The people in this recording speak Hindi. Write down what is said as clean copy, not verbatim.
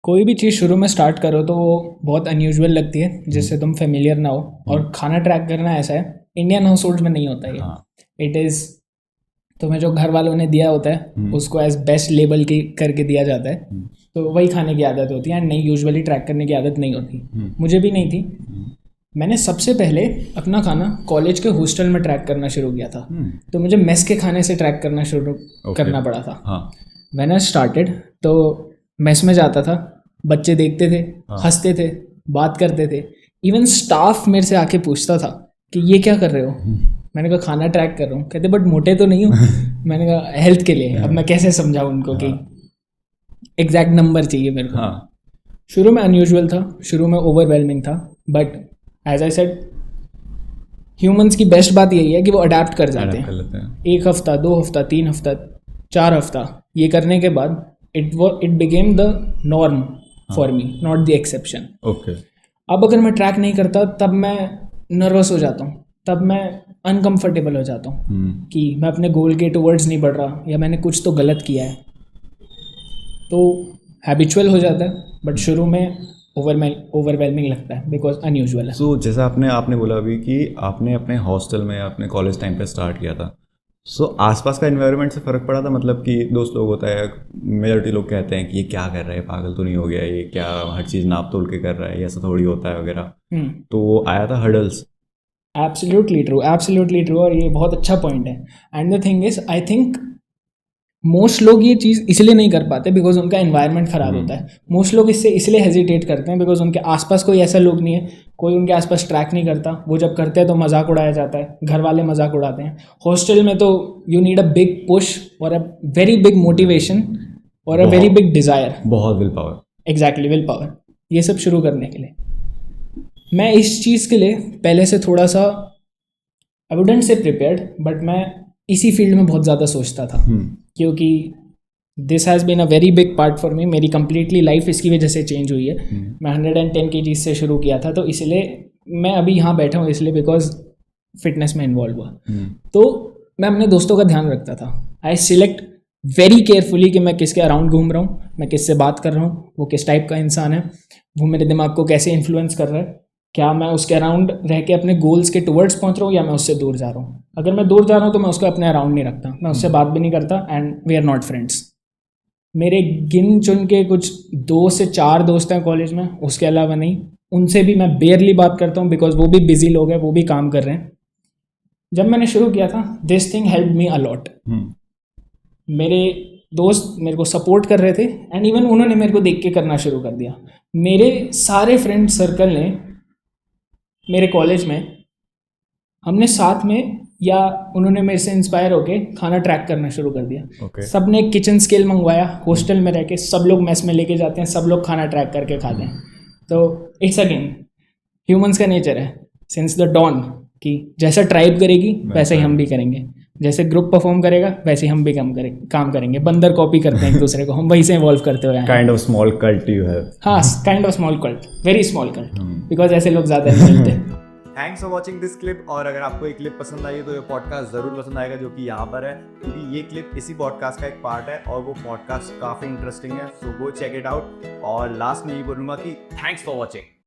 कोई भी चीज़ शुरू में स्टार्ट करो तो वो बहुत अनयूजुअल लगती है, जिससे तुम फेमिलियर ना हो। और खाना ट्रैक करना ऐसा है, इंडियन हाउस होल्ड में नहीं होता ये। इट इज़ तुम्हें जो घर वालों ने दिया होता है उसको एज बेस्ट लेबल की करके दिया जाता है, तो वही खाने की आदत होती है। एंड नहीं, यूजुअली ट्रैक करने की आदत नहीं होती, मुझे भी नहीं थी। मैंने सबसे पहले अपना खाना कॉलेज के हॉस्टल में ट्रैक करना शुरू किया था, तो मुझे मेस के खाने से ट्रैक करना शुरू करना पड़ा था। मैंने स्टार्टेड तो मेस में जाता था, बच्चे देखते थे, हंसते थे, बात करते थे। इवन स्टाफ मेरे से आके पूछता था कि ये क्या कर रहे हो। मैंने कहा खाना ट्रैक कर रहा हूँ। कहते बट मोटे तो नहीं हो। मैंने कहा हेल्थ के लिए। अब मैं कैसे समझाऊँ उनको कि एग्जैक्ट नंबर चाहिए मेरे को। शुरू में अनयूजुअल था, शुरू में ओवरवेलमिंग था, but as I said humans की बेस्ट बात यही है कि वो अडेप्ट कर जाते हैं। 1 हफ्ता, 2 हफ्ता, 3 हफ्ता, 4 हफ्ता ये करने के बाद it became the norm for me, not the exception. अब अगर मैं ट्रैक नहीं करता तब मैं नर्वस हो जाता हूँ, तब मैं अनकंफर्टेबल हो जाता हूँ कि मैं अपने गोल के टुवर्ड्स नहीं बढ़ रहा या मैंने कुछ तो गलत किया है। तो हैबिचुअल हो जाता है, बट शुरू में ओवरवेलमिंग लगता है बिकॉज अनयूजुअल है। सो जैसा आपने बोला अभी कि आपने अपने हॉस्टल में अपने कॉलेज टाइम पे स्टार्ट किया था, सो आसपास का एनवायरनमेंट से फ़र्क पड़ा था? मतलब कि दोस्त लोग होता है, मेजॉरिटी लोग कहते हैं कि ये क्या कर रहा है, पागल तो नहीं हो गया, ये क्या हर चीज़ नाप तोल के कर रहा है, ऐसा थोड़ी होता है वगैरह। तो आया था हर्डल्स? एब्सोल्युटली ट्रू, और ये बहुत अच्छा पॉइंट है। And the thing is, I think most लोग ये चीज़ इसलिए नहीं कर पाते बिकॉज उनका एनवायरनमेंट ख़राब होता है। मोस्ट लोग इससे इसलिए हेजिटेट करते हैं बिकॉज उनके आसपास कोई ऐसा लोग नहीं है, कोई उनके आसपास ट्रैक नहीं करता। वो जब करते हैं तो मजाक उड़ाया जाता है, घर वाले मजाक उड़ाते हैं। हॉस्टल में तो you need a big push और अ वेरी बिग मोटिवेशन और अ वेरी बिग डिज़ायर, बहुत will power. Exactly, will power, ये सब शुरू करने के लिए। मैं इस चीज़ के लिए पहले से थोड़ा सा, I wouldn't say prepared, but मैं इसी फील्ड में बहुत ज़्यादा सोचता था, क्योंकि this has been a very big part for me. मेरी कंप्लीटली लाइफ इसकी वजह से चेंज हुई है। मैं 110 kg से शुरू किया था, तो इसलिए मैं अभी यहाँ बैठा हूँ, इसलिए बिकॉज फिटनेस में इन्वॉल्व हुआ। तो मैं अपने दोस्तों का ध्यान रखता था। आई सिलेक्ट वेरी केयरफुली कि मैं किसके अराउंड घूम रहा हूँ, मैं किससे बात कर रहा हूँ, वो किस टाइप का इंसान है, वो मेरे दिमाग को कैसे इन्फ्लुएंस कर रहा है, क्या मैं उसके अराउंड रह के अपने गोल्स के टुवर्ड्स पहुंच रहा हूँ या मैं उससे दूर जा रहा हूँ। अगर मैं दूर जा रहा हूँ तो मैं उसको अपने अराउंड नहीं रखता, मैं उससे बात भी नहीं करता, and we are not friends. मेरे गिन चुन के कुछ 2 से 4 दोस्त हैं कॉलेज में, उसके अलावा नहीं। उनसे भी मैं बेयरली बात करता हूँ बिकॉज वो भी बिजी लोग हैं, वो भी काम कर रहे हैं। जब मैंने शुरू किया था, this thing help me a lot. मेरे दोस्त मेरे को सपोर्ट कर रहे थे, एंड इवन उन्होंने मेरे को देख के करना शुरू कर दिया। मेरे सारे फ्रेंड सर्कल ने मेरे कॉलेज में, हमने साथ में, या उन्होंने मेरे से इंस्पायर होके खाना ट्रैक करना शुरू कर दिया। सब ने किचन स्केल मंगवाया, हॉस्टल में रह के सब लोग मेस में लेके जाते हैं, सब लोग खाना ट्रैक करके खाते हैं। तो इट्स अगेन ह्यूमंस का नेचर है सिंस द डॉन कि जैसा ट्राइब करेगी वैसे ही हम भी करेंगे, जैसे ग्रुप परफॉर्म करेगा वैसे ही हम भी काम करेंगे। बंदर कॉपी करते हैं एक दूसरे को, हम वहीं से इवॉल्व करते हुए। Kind of small cult you have. हाँ, kind of small cult, very small cult, because ऐसे लोग ज़्यादा नहीं मिलते। Thanks for watching this clip. और अगर आपको ये क्लिप पसंद आई है तो ये पॉडकास्ट ज़रूर पसंद आएगा, जो कि यहाँ पर है, क्योंकि ये क्लिप इसी पॉडकास्ट का एक पार्ट है और वो पॉडकास्ट काफ़ी इंटरेस्टिंग है। सो गो चेक इट आउट। और लास्ट में ये बोलूँगा कि थैंक्स फॉर वॉचिंग।